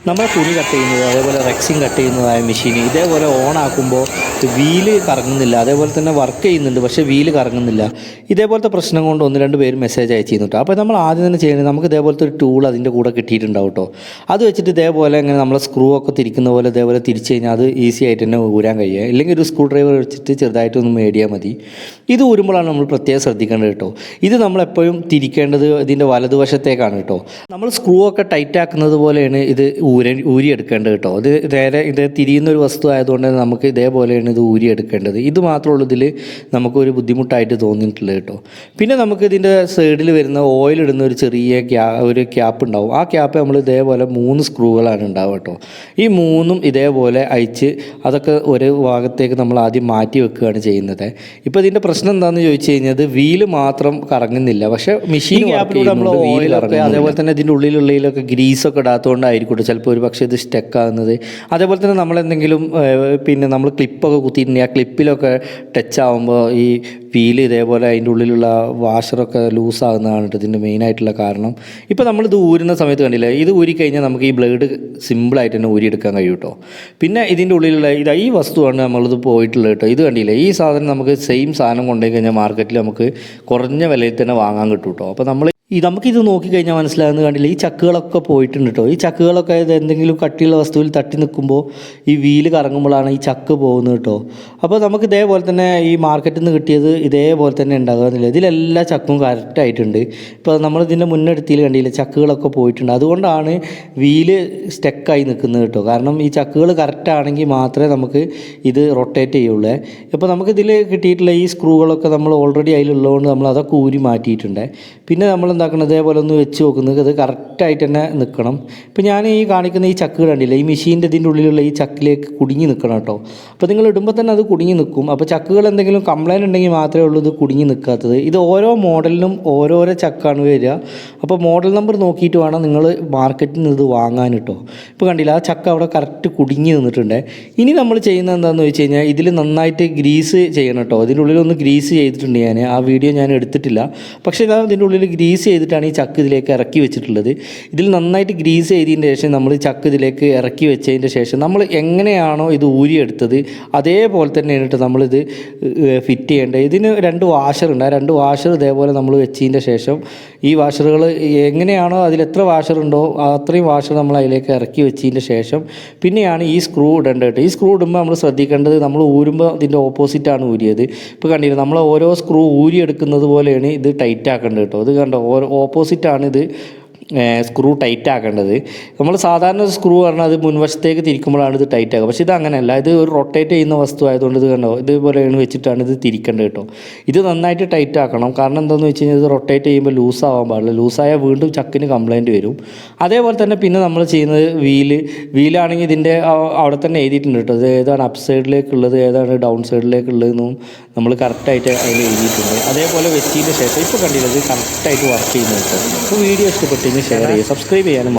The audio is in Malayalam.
നമ്മൾ തുണി കട്ട് ചെയ്യുന്നത് അതേപോലെ റെക്സിങ് കട്ട് ചെയ്യുന്നതായ മെഷീൻ ഇതേപോലെ ഓൺ ആക്കുമ്പോൾ വീല് കറങ്ങുന്നില്ല, അതേപോലെ തന്നെ വർക്ക് ചെയ്യുന്നുണ്ട് പക്ഷേ വീല് കറങ്ങുന്നില്ല. ഇതേപോലത്തെ പ്രശ്നം കൊണ്ട് ഒന്ന് രണ്ട് പേര് മെസ്സേജ് അയച്ചിരുന്നു കേട്ടോ. അപ്പോൾ നമ്മൾ ആദ്യം തന്നെ ചെയ്യുന്നത് നമുക്ക് ഇതേപോലത്തെ ഒരു ടൂൾ അതിൻ്റെ കൂടെ കിട്ടിയിട്ടുണ്ടാവും കേട്ടോ. അത് വെച്ചിട്ട് ഇതേപോലെ ഇങ്ങനെ നമ്മൾ സ്ക്രൂ ഒക്കെ തിരിക്കുന്ന പോലെ ഇതേപോലെ തിരിച്ച് കഴിഞ്ഞാൽ അത് ഈസി ആയിട്ട് തന്നെ ഊരാൻ കഴിയുക. ഇല്ലെങ്കിൽ ഒരു സ്ക്രൂ ഡ്രൈവർ വെച്ചിട്ട് ചെറുതായിട്ടൊന്ന് മേടിയാൽ മതി. ഇത് ഊരുമ്പോഴാണ് നമ്മൾ പ്രത്യേകം ശ്രദ്ധിക്കേണ്ടത് കേട്ടോ. ഇത് നമ്മളെപ്പോഴും തിരിക്കേണ്ടത് ഇതിൻ്റെ വലതുവശത്തേക്കാണ് കേട്ടോ. നമ്മൾ സ്ക്രൂ ഒക്കെ ടൈറ്റ് ആക്കുന്നത് പോലെയാണ് ഇത് ഊരിയെടുക്കേണ്ടത് കേട്ടോ. ഇത് തിരിയുന്ന ഒരു വസ്തു ആയതുകൊണ്ട് തന്നെ നമുക്ക് ഇതേപോലെയാണ് ഇത് ഊരിയെടുക്കേണ്ടത്. ഇത് മാത്രമുള്ളൂ ഇതിൽ നമുക്കൊരു ബുദ്ധിമുട്ടായിട്ട് തോന്നിയിട്ടുള്ളത് കേട്ടോ. പിന്നെ നമുക്ക് ഇതിൻ്റെ സൈഡിൽ വരുന്ന ഓയിൽ ഇടുന്ന ഒരു ചെറിയ ക്യാപ്പ് ഉണ്ടാവും. ആ ക്യാപ്പ് നമ്മൾ ഇതേപോലെ 3 സ്ക്രൂകളാണ് ഉണ്ടാവുക കേട്ടോ. ഈ 3ഉം ഇതേപോലെ അയച്ച് അതൊക്കെ ഒരു ഭാഗത്തേക്ക് നമ്മൾ ആദ്യം മാറ്റി വെക്കുകയാണ് ചെയ്യുന്നത്. ഇപ്പോൾ ഇതിൻ്റെ പ്രശ്നം എന്താണെന്ന് ചോദിച്ചു കഴിഞ്ഞാൽ വീല് മാത്രം കറങ്ങുന്നില്ല, പക്ഷേ മെഷീൻ ക്യാപ്പിലൂടെ നമ്മൾ ഓയിലൊക്കെ അതേപോലെ തന്നെ ഇതിൻ്റെ ഉള്ളിലുള്ളിലൊക്കെ ഗ്രീസൊക്കെ ഇടാത്തതുകൊണ്ടായിരിക്കും ചിലപ്പോൾ ഒരു പക്ഷേ ഇത് സ്റ്റക്കാകുന്നത്. അതേപോലെ തന്നെ നമ്മളെന്തെങ്കിലും നമ്മൾ ക്ലിപ്പൊക്കെ കുത്തിയിട്ടുണ്ടെങ്കിൽ ആ ക്ലിപ്പിലൊക്കെ ടച്ച് ആകുമ്പോൾ ഈ വീല് ഇതേപോലെ അതിൻ്റെ ഉള്ളിലുള്ള വാഷറൊക്കെ ലൂസാകുന്നതാണ് ഇതിൻ്റെ മെയിനായിട്ടുള്ള കാരണം. ഇപ്പോൾ നമ്മളിത് ഊരുന്ന സമയത്ത് കണ്ടില്ലേ, ഇത് ഊരിക്കഴിഞ്ഞാൽ നമുക്ക് ഈ ബ്ലേഡ് സിമ്പിളായിട്ട് തന്നെ ഊരിയെടുക്കാൻ കഴിയും കേട്ടോ. പിന്നെ ഇതിൻ്റെ ഉള്ളിലുള്ള ഈ വസ്തുവാണ് നമ്മളിത് പോയിട്ടുള്ളത് കേട്ടോ. ഇത് കണ്ടില്ലേ, ഈ സാധനം നമുക്ക് സെയിം സാധനം കൊണ്ടുപോയി കഴിഞ്ഞാൽ മാർക്കറ്റിൽ നമുക്ക് കുറഞ്ഞ വിലയിൽ തന്നെ വാങ്ങാൻ കിട്ടും കേട്ടോ. അപ്പോൾ നമുക്കിത് നോക്കിക്കഴിഞ്ഞാൽ മനസ്സിലാകുന്നത് കണ്ടില്ല, ഈ ചക്കുകളൊക്കെ പോയിട്ടുണ്ട് കേട്ടോ. ഈ ചക്കുകളൊക്കെ ഇത് എന്തെങ്കിലും കട്ടിയുള്ള വസ്തുവിൽ തട്ടി നിൽക്കുമ്പോൾ ഈ വീല് കറങ്ങുമ്പോഴാണ് ഈ ചക്ക് പോകുന്നത് കേട്ടോ. അപ്പോൾ നമുക്ക് ഇതേപോലെ തന്നെ ഈ മാർക്കറ്റിൽ നിന്ന് കിട്ടിയത് ഇതേപോലെ തന്നെ ഉണ്ടാകുന്നില്ല. ഇതിലെല്ലാ ചക്കും കറക്റ്റായിട്ടുണ്ട്. ഇപ്പോൾ നമ്മളിതിൻ്റെ മുന്നെടുത്തിൽ കണ്ടില്ല, ചക്കുകളൊക്കെ പോയിട്ടുണ്ട്. അതുകൊണ്ടാണ് വീല് സ്റ്റക്കായി നിൽക്കുന്നത് കേട്ടോ. കാരണം ഈ ചക്കുകൾ കറക്റ്റാണെങ്കിൽ മാത്രമേ നമുക്ക് ഇത് റൊട്ടേറ്റ് ചെയ്യുള്ളൂ. ഇപ്പോൾ നമുക്കിതിൽ കിട്ടിയിട്ടുള്ള ഈ സ്ക്രൂകളൊക്കെ നമ്മൾ ഓൾറെഡി അതിലുള്ളതുകൊണ്ട് നമ്മൾ അതൊക്കെ ഊരി മാറ്റിയിട്ടുണ്ട്. പിന്നെ നമ്മൾ എന്താക്കണം, ഇതേപോലെ ഒന്ന് വെച്ച് നോക്കുന്നത് അത് കറക്റ്റായിട്ട് തന്നെ നിൽക്കണം. ഇപ്പോൾ ഞാൻ ഈ കാണിക്കുന്ന ഈ ചക്ക് കണ്ടില്ല, ഈ മെഷീൻ്റെ ഇതിൻ്റെ ഉള്ളിലുള്ള ഈ ചക്കിലേക്ക് കുടുങ്ങി നിൽക്കണം കേട്ടോ. അപ്പോൾ നിങ്ങൾ ഇടുമ്പോൾ തന്നെ അത് കുടുങ്ങി നിൽക്കും. അപ്പോൾ ചക്കുകൾ എന്തെങ്കിലും കംപ്ലൈൻറ്റ് ഉണ്ടെങ്കിൽ മാത്രമേ ഉള്ളൂ ഇത് കുടുങ്ങി നിൽക്കാത്തത്. ഇത് ഓരോ മോഡലിനും ഓരോരോ ചക്കാണ് വരിക. അപ്പോൾ മോഡൽ നമ്പർ നോക്കിയിട്ട് വേണം നിങ്ങൾ മാർക്കറ്റിൽ നിന്ന് ഇത് വാങ്ങാൻ കേട്ടോ. ഇപ്പോൾ കണ്ടില്ല, ആ ചക്ക അവിടെ കറക്റ്റ് കുടുങ്ങി നിന്നിട്ടുണ്ട്. ഇനി നമ്മൾ ചെയ്യുന്നത് എന്താണെന്ന് വെച്ച് കഴിഞ്ഞാൽ ഇതിൽ നന്നായിട്ട് ഗ്രീസ് ചെയ്യണം കേട്ടോ. ഇതിൻ്റെ ഉള്ളിലൊന്ന് ഗ്രീസ് ചെയ്തിട്ടുണ്ട്. ആ വീഡിയോ ഞാൻ എടുത്തിട്ടില്ല, പക്ഷേ ഇതാ ഇതിൻ്റെ ഉള്ളിൽ ഗ്രീസ് ചെയ്തിട്ടാണ് ഈ ചക്ക് ഇതിലേക്ക് ഇറക്കി വെച്ചിട്ടുള്ളത്. ഇതിൽ നന്നായിട്ട് ഗ്രീസ് ചെയ്തതിന് ശേഷം നമ്മൾ ചക്ക് ഇതിലേക്ക് ഇറക്കി വെച്ചതിൻ്റെ ശേഷം നമ്മൾ എങ്ങനെയാണോ ഇത് ഊരിയെടുത്തത് അതേപോലെ തന്നെയാണ് കേട്ടോ നമ്മളിത് ഫിറ്റ് ചെയ്യേണ്ടത്. ഇതിന് 2 വാഷറുണ്ട്. ആ 2 വാഷർ ഇതേപോലെ നമ്മൾ വെച്ചതിൻ്റെ ശേഷം ഈ വാഷറുകൾ എങ്ങനെയാണോ അതിലെത്ര വാഷറുണ്ടോ അത്രയും വാഷർ നമ്മൾ അതിലേക്ക് ഇറക്കി വെച്ചതിൻ്റെ ശേഷം പിന്നെയാണ് ഈ സ്ക്രൂ ഇടേണ്ടത് കേട്ടോ. ഈ സ്ക്രൂ ഇടുമ്പോൾ നമ്മൾ ശ്രദ്ധിക്കേണ്ടത്, നമ്മൾ ഊരുമ്പോൾ ഇതിൻ്റെ ഓപ്പോസിറ്റാണ് ഊരിയത്. ഇപ്പോൾ കണ്ടില്ല, നമ്മൾ ഓരോ സ്ക്രൂ ഊരിയെടുക്കുന്നത് പോലെയാണ് ഇത് ടൈറ്റ് ആക്കേണ്ടത് കേട്ടോ. ഇത് കണ്ടോ, ഓപ്പോസിറ്റാണ് ഇത് സ്ക്രൂ ടൈറ്റ് ആക്കേണ്ടത്. നമ്മൾ സാധാരണ സ്ക്രൂ പറഞ്ഞാൽ അത് മുൻവശത്തേക്ക് തിരിക്കുമ്പോഴാണ് ഇത് ടൈറ്റ് ആക്കുക. പക്ഷേ ഇത് അങ്ങനെയല്ല, ഇത് ഒരു റൊട്ടേറ്റ് ചെയ്യുന്ന വസ്തു ആയതുകൊണ്ട് ഇത് കണ്ടോ ഇതുപോലെയാണ് വെച്ചിട്ടാണ് ഇത് തിരിക്കേണ്ടത് കേട്ടോ. ഇത് നന്നായിട്ട് ടൈറ്റ് ആക്കണം. കാരണം എന്താണെന്ന് വെച്ച് കഴിഞ്ഞാൽ ഇത് റൊട്ടേറ്റ് ചെയ്യുമ്പോൾ ലൂസാവാൻ പാടില്ല. ലൂസായാൽ വീണ്ടും ചക്കിന് കംപ്ലൈൻറ്റ് വരും. അതേപോലെ തന്നെ പിന്നെ നമ്മൾ ചെയ്യുന്നത് വീലാണെങ്കിൽ ഇതിൻ്റെ അവിടെ തന്നെ എഴുതിയിട്ടുണ്ട് കേട്ടോ. ഇത് ഏതാണ് അപ്പ് സൈഡിലേക്കുള്ളത് ഏതാണ് ഡൗൺ സൈഡിലേക്കുള്ളതെന്നും നമ്മൾ കറക്റ്റായിട്ട് അതിൽ എഴുതിയിട്ടുണ്ട്. അതേപോലെ വെച്ചതിന് ശേഷം ഇപ്പോൾ കണ്ടില്ല, ഇത് കറക്റ്റായിട്ട് വർക്ക് ചെയ്യുന്നത് കേട്ടോ. അപ്പോൾ വീഡിയോ ഇഷ്ടപ്പെട്ടെങ്കിൽ ഷെയർ ചെയ്യുക, സബ്സ്ക്രൈബ് ചെയ്യാനും